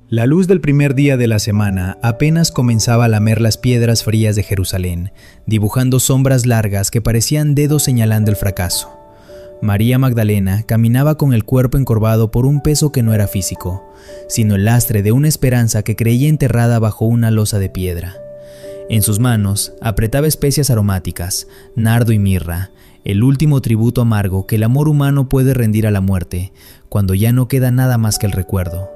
La luz del primer día de la semana apenas comenzaba a lamer las piedras frías de Jerusalén, dibujando sombras largas que parecían dedos señalando el fracaso. María Magdalena caminaba con el cuerpo encorvado por un peso que no era físico, sino el lastre de una esperanza que creía enterrada bajo una losa de piedra. En sus manos apretaba especias aromáticas, nardo y mirra, el último tributo amargo que el amor humano puede rendir a la muerte, cuando ya no queda nada más que el recuerdo.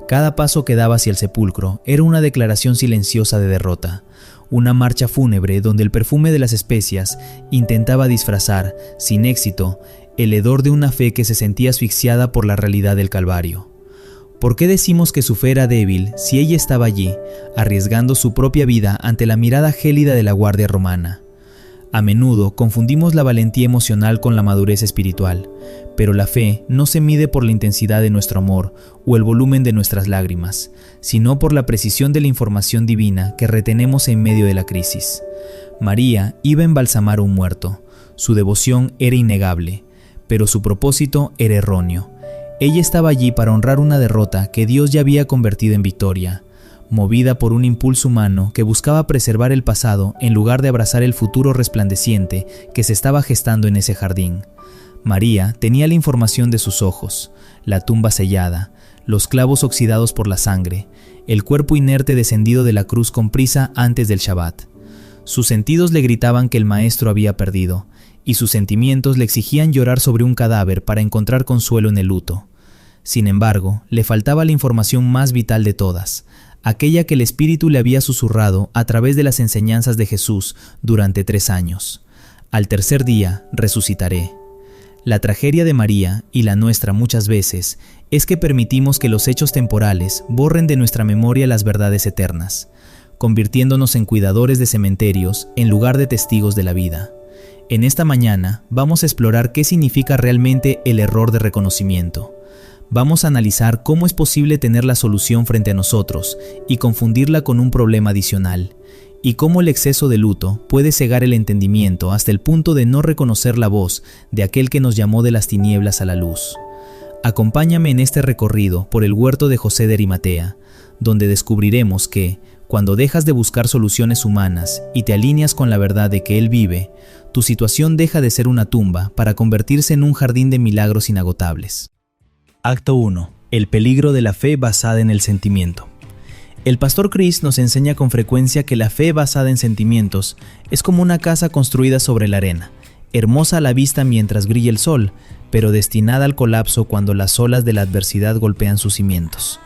Cada paso que daba hacia el sepulcro era una declaración silenciosa de derrota, una marcha fúnebre donde el perfume de las especias intentaba disfrazar, sin éxito, el hedor de una fe que se sentía asfixiada por la realidad del Calvario. ¿Por qué decimos que su fe era débil si ella estaba allí, arriesgando su propia vida ante la mirada gélida de la guardia romana? A menudo confundimos la valentía emocional con la madurez espiritual, pero la fe no se mide por la intensidad de nuestro amor o el volumen de nuestras lágrimas, sino por la precisión de la información divina que retenemos en medio de la crisis. María iba a embalsamar a un muerto. Su devoción era innegable, pero su propósito era erróneo. Ella estaba allí para honrar una derrota que Dios ya había convertido en victoria, movida por un impulso humano que buscaba preservar el pasado en lugar de abrazar el futuro resplandeciente que se estaba gestando en ese jardín. María tenía la información de sus ojos, la tumba sellada, los clavos oxidados por la sangre, el cuerpo inerte descendido de la cruz con prisa antes del Shabbat. Sus sentidos le gritaban que el maestro había perdido, y sus sentimientos le exigían llorar sobre un cadáver para encontrar consuelo en el luto. Sin embargo, le faltaba la información más vital de todas, aquella que el Espíritu le había susurrado a través de las enseñanzas de Jesús durante 3 años. Al tercer día resucitaré. La tragedia de María, y la nuestra muchas veces, es que permitimos que los hechos temporales borren de nuestra memoria las verdades eternas, convirtiéndonos en cuidadores de cementerios en lugar de testigos de la vida. En esta mañana vamos a explorar qué significa realmente el error de reconocimiento. Vamos a analizar cómo es posible tener la solución frente a nosotros y confundirla con un problema adicional, y cómo el exceso de luto puede cegar el entendimiento hasta el punto de no reconocer la voz de aquel que nos llamó de las tinieblas a la luz. Acompáñame en este recorrido por el huerto de José de Arimatea, donde descubriremos que, cuando dejas de buscar soluciones humanas y te alineas con la verdad de que Él vive, tu situación deja de ser una tumba para convertirse en un jardín de milagros inagotables. Acto 1. El peligro de la fe basada en el sentimiento. El pastor Chris nos enseña con frecuencia que la fe basada en sentimientos es como una casa construida sobre la arena, hermosa a la vista mientras brilla el sol, pero destinada al colapso cuando las olas de la adversidad golpean sus cimientos.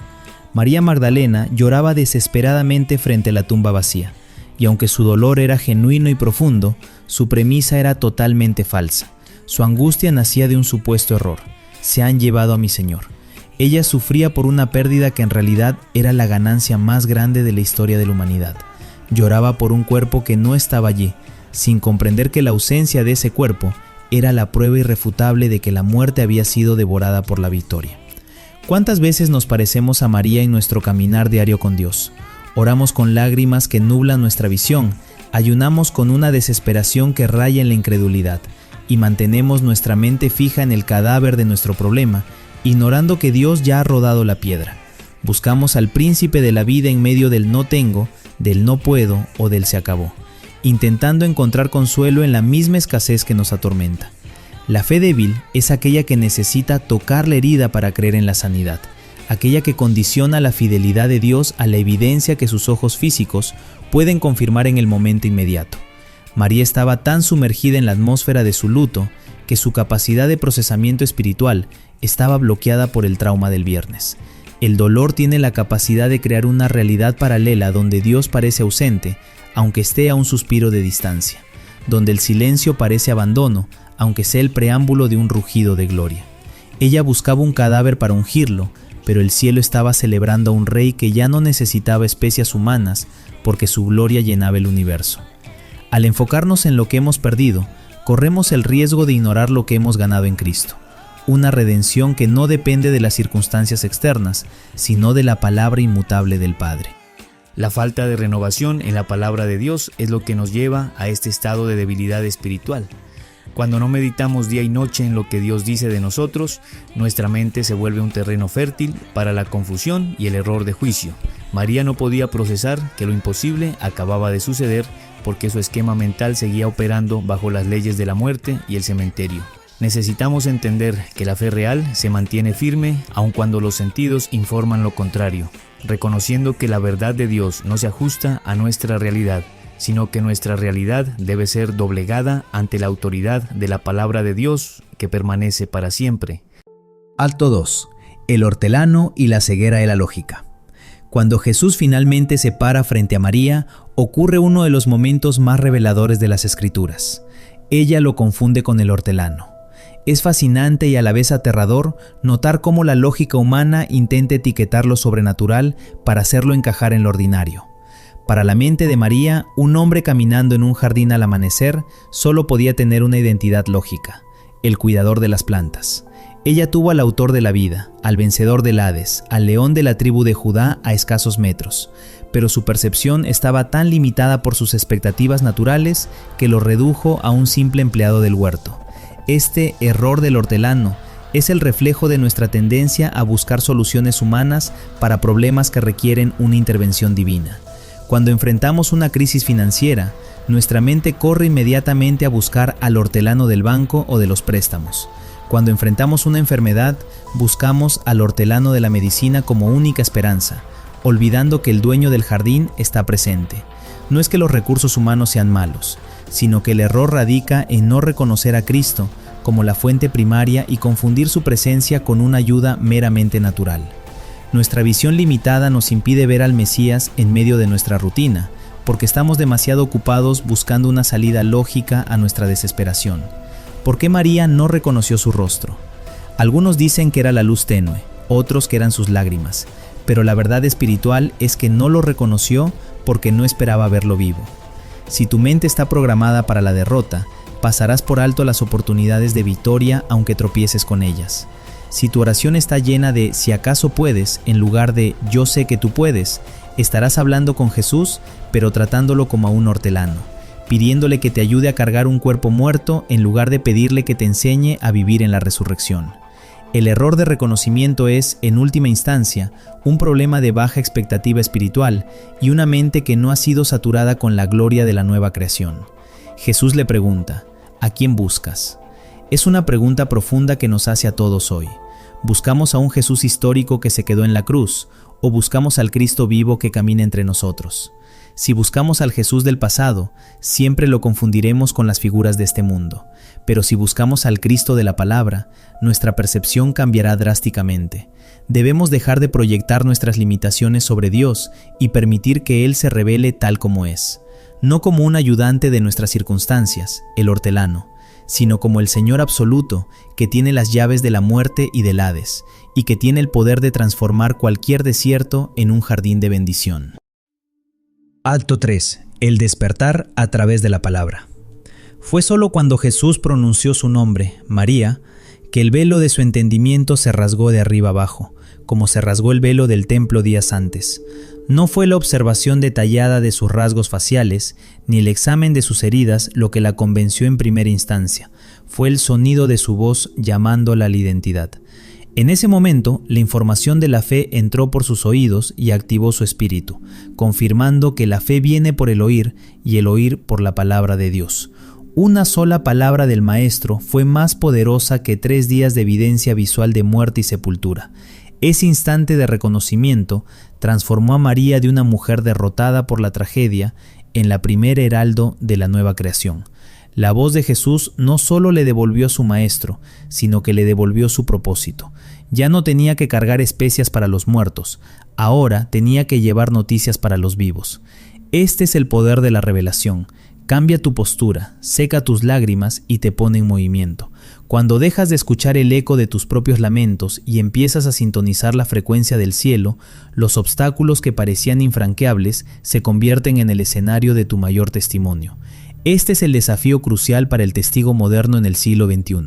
María Magdalena lloraba desesperadamente frente a la tumba vacía, y aunque su dolor era genuino y profundo, su premisa era totalmente falsa. Su angustia nacía de un supuesto error. Se han llevado a mi Señor. Ella sufría por una pérdida que en realidad era la ganancia más grande de la historia de la humanidad. Lloraba por un cuerpo que no estaba allí, sin comprender que la ausencia de ese cuerpo era la prueba irrefutable de que la muerte había sido devorada por la victoria. ¿Cuántas veces nos parecemos a María en nuestro caminar diario con Dios? Oramos con lágrimas que nublan nuestra visión, ayunamos con una desesperación que raya en la incredulidad, y mantenemos nuestra mente fija en el cadáver de nuestro problema, ignorando que Dios ya ha rodado la piedra. Buscamos al príncipe de la vida en medio del no tengo, del no puedo o del se acabó, intentando encontrar consuelo en la misma escasez que nos atormenta. La fe débil es aquella que necesita tocar la herida para creer en la sanidad, aquella que condiciona la fidelidad de Dios a la evidencia que sus ojos físicos pueden confirmar en el momento inmediato. María estaba tan sumergida en la atmósfera de su luto que su capacidad de procesamiento espiritual estaba bloqueada por el trauma del viernes. El dolor tiene la capacidad de crear una realidad paralela donde Dios parece ausente, aunque esté a un suspiro de distancia, donde el silencio parece abandono, aunque sea el preámbulo de un rugido de gloria. Ella buscaba un cadáver para ungirlo, pero el cielo estaba celebrando a un rey que ya no necesitaba especias humanas porque su gloria llenaba el universo. Al enfocarnos en lo que hemos perdido, corremos el riesgo de ignorar lo que hemos ganado en Cristo, una redención que no depende de las circunstancias externas, sino de la palabra inmutable del Padre. La falta de renovación en la palabra de Dios es lo que nos lleva a este estado de debilidad espiritual. Cuando no meditamos día y noche en lo que Dios dice de nosotros, nuestra mente se vuelve un terreno fértil para la confusión y el error de juicio. María no podía procesar que lo imposible acababa de suceder porque su esquema mental seguía operando bajo las leyes de la muerte y el cementerio. Necesitamos entender que la fe real se mantiene firme aun cuando los sentidos informan lo contrario, reconociendo que la verdad de Dios no se ajusta a nuestra realidad, sino que nuestra realidad debe ser doblegada ante la autoridad de la palabra de Dios que permanece para siempre. Acto 2. El hortelano y la ceguera de la lógica. Cuando Jesús finalmente se para frente a María, ocurre uno de los momentos más reveladores de las Escrituras. Ella lo confunde con el hortelano. Es fascinante y a la vez aterrador notar cómo la lógica humana intenta etiquetar lo sobrenatural para hacerlo encajar en lo ordinario. Para la mente de María, un hombre caminando en un jardín al amanecer solo podía tener una identidad lógica: el cuidador de las plantas. Ella tuvo al autor de la vida, al vencedor del Hades, al león de la tribu de Judá a escasos metros, pero su percepción estaba tan limitada por sus expectativas naturales que lo redujo a un simple empleado del huerto. Este error del hortelano es el reflejo de nuestra tendencia a buscar soluciones humanas para problemas que requieren una intervención divina. Cuando enfrentamos una crisis financiera, nuestra mente corre inmediatamente a buscar al hortelano del banco o de los préstamos. Cuando enfrentamos una enfermedad, buscamos al hortelano de la medicina como única esperanza, olvidando que el dueño del jardín está presente. No es que los recursos humanos sean malos, sino que el error radica en no reconocer a Cristo como la fuente primaria y confundir su presencia con una ayuda meramente natural. Nuestra visión limitada nos impide ver al Mesías en medio de nuestra rutina, porque estamos demasiado ocupados buscando una salida lógica a nuestra desesperación. ¿Por qué María no reconoció su rostro? Algunos dicen que era la luz tenue, otros que eran sus lágrimas, pero la verdad espiritual es que no lo reconoció porque no esperaba verlo vivo. Si tu mente está programada para la derrota, pasarás por alto las oportunidades de victoria aunque tropieces con ellas. Si tu oración está llena de "si acaso puedes" en lugar de "yo sé que tú puedes", estarás hablando con Jesús, pero tratándolo como a un hortelano, pidiéndole que te ayude a cargar un cuerpo muerto en lugar de pedirle que te enseñe a vivir en la resurrección. El error de reconocimiento es, en última instancia, un problema de baja expectativa espiritual y una mente que no ha sido saturada con la gloria de la nueva creación. Jesús le pregunta: ¿a quién buscas? Es una pregunta profunda que nos hace a todos hoy. ¿Buscamos a un Jesús histórico que se quedó en la cruz o buscamos al Cristo vivo que camina entre nosotros? Si buscamos al Jesús del pasado, siempre lo confundiremos con las figuras de este mundo. Pero si buscamos al Cristo de la palabra, nuestra percepción cambiará drásticamente. Debemos dejar de proyectar nuestras limitaciones sobre Dios y permitir que Él se revele tal como es. No como un ayudante de nuestras circunstancias, el hortelano, sino como el Señor absoluto que tiene las llaves de la muerte y del Hades, y que tiene el poder de transformar cualquier desierto en un jardín de bendición. Acto 3. El despertar a través de la palabra. Fue solo cuando Jesús pronunció su nombre, María, que el velo de su entendimiento se rasgó de arriba abajo, como se rasgó el velo del templo días antes. No fue la observación detallada de sus rasgos faciales, ni el examen de sus heridas lo que la convenció en primera instancia, fue el sonido de su voz llamándola a la identidad. En ese momento, la información de la fe entró por sus oídos y activó su espíritu, confirmando que la fe viene por el oír y el oír por la palabra de Dios. Una sola palabra del Maestro fue más poderosa que 3 días de evidencia visual de muerte y sepultura. Ese instante de reconocimiento transformó a María de una mujer derrotada por la tragedia en la primera heraldo de la nueva creación. La voz de Jesús no solo le devolvió a su Maestro, sino que le devolvió su propósito. Ya no tenía que cargar especias para los muertos, ahora tenía que llevar noticias para los vivos. Este es el poder de la revelación. Cambia tu postura, seca tus lágrimas y te pone en movimiento. Cuando dejas de escuchar el eco de tus propios lamentos y empiezas a sintonizar la frecuencia del cielo, los obstáculos que parecían infranqueables se convierten en el escenario de tu mayor testimonio. Este es el desafío crucial para el testigo moderno en el siglo XXI.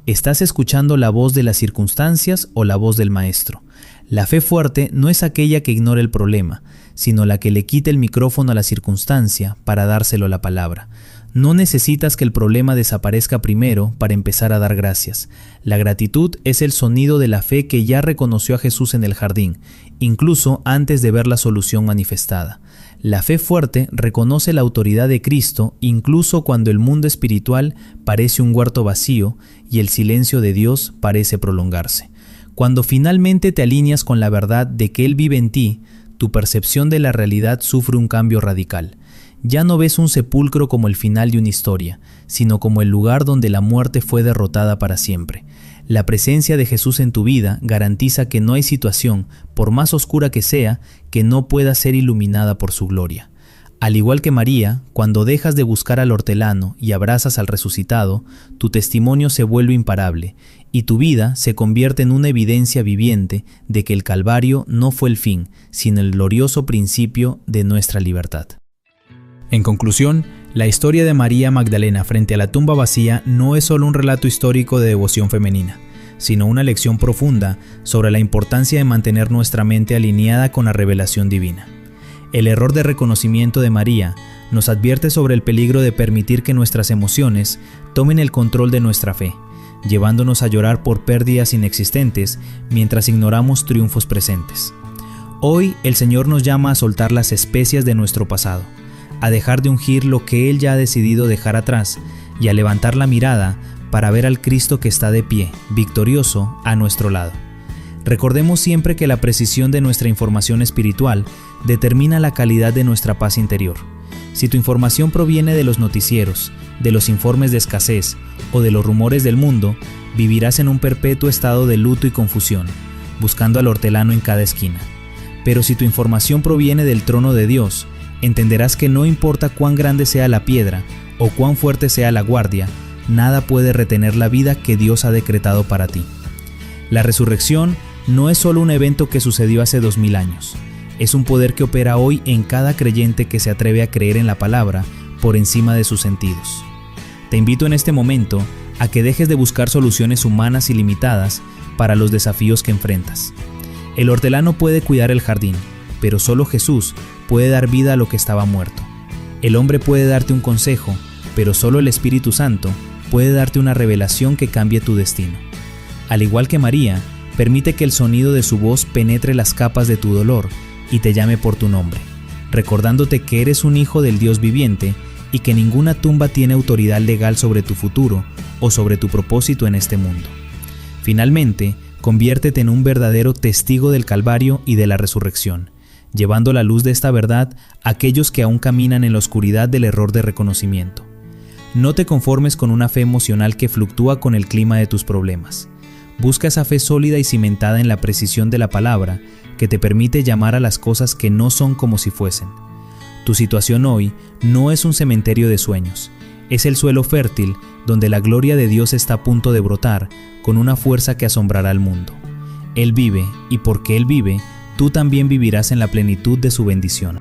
¿Estás escuchando la voz de las circunstancias o la voz del Maestro? La fe fuerte no es aquella que ignora el problema, sino la que le quita el micrófono a la circunstancia para dárselo a la palabra. No necesitas que el problema desaparezca primero para empezar a dar gracias. La gratitud es el sonido de la fe que ya reconoció a Jesús en el jardín, incluso antes de ver la solución manifestada. La fe fuerte reconoce la autoridad de Cristo incluso cuando el mundo espiritual parece un huerto vacío y el silencio de Dios parece prolongarse. Cuando finalmente te alineas con la verdad de que Él vive en ti, tu percepción de la realidad sufre un cambio radical. Ya no ves un sepulcro como el final de una historia, sino como el lugar donde la muerte fue derrotada para siempre. La presencia de Jesús en tu vida garantiza que no hay situación, por más oscura que sea, que no pueda ser iluminada por su gloria. Al igual que María, cuando dejas de buscar al hortelano y abrazas al resucitado, tu testimonio se vuelve imparable y tu vida se convierte en una evidencia viviente de que el Calvario no fue el fin, sino el glorioso principio de nuestra libertad. En conclusión, la historia de María Magdalena frente a la tumba vacía no es solo un relato histórico de devoción femenina, sino una lección profunda sobre la importancia de mantener nuestra mente alineada con la revelación divina. El error de reconocimiento de María nos advierte sobre el peligro de permitir que nuestras emociones tomen el control de nuestra fe, llevándonos a llorar por pérdidas inexistentes mientras ignoramos triunfos presentes. Hoy el Señor nos llama a soltar las especias de nuestro pasado, a dejar de ungir lo que Él ya ha decidido dejar atrás y a levantar la mirada para ver al Cristo que está de pie, victorioso, a nuestro lado. Recordemos siempre que la precisión de nuestra información espiritual determina la calidad de nuestra paz interior. Si tu información proviene de los noticieros, de los informes de escasez o de los rumores del mundo, vivirás en un perpetuo estado de luto y confusión, buscando al hortelano en cada esquina. Pero si tu información proviene del trono de Dios, entenderás que no importa cuán grande sea la piedra o cuán fuerte sea la guardia, nada puede retener la vida que Dios ha decretado para ti. La resurrección no es solo un evento que sucedió hace 2000 años, es un poder que opera hoy en cada creyente que se atreve a creer en la palabra por encima de sus sentidos. Te invito en este momento a que dejes de buscar soluciones humanas y limitadas para los desafíos que enfrentas. El hortelano puede cuidar el jardín, pero solo Jesús puede dar vida a lo que estaba muerto. El hombre puede darte un consejo, pero solo el Espíritu Santo puede darte una revelación que cambie tu destino. Al igual que María, permite que el sonido de su voz penetre las capas de tu dolor y te llame por tu nombre, recordándote que eres un hijo del Dios viviente y que ninguna tumba tiene autoridad legal sobre tu futuro o sobre tu propósito en este mundo. Finalmente, conviértete en un verdadero testigo del Calvario y de la resurrección, llevando la luz de esta verdad a aquellos que aún caminan en la oscuridad del error de reconocimiento. No te conformes con una fe emocional que fluctúa con el clima de tus problemas. Busca esa fe sólida y cimentada en la precisión de la palabra que te permite llamar a las cosas que no son como si fuesen. Tu situación hoy no es un cementerio de sueños, es el suelo fértil donde la gloria de Dios está a punto de brotar con una fuerza que asombrará al mundo. Él vive y porque Él vive, tú también vivirás en la plenitud de su bendición.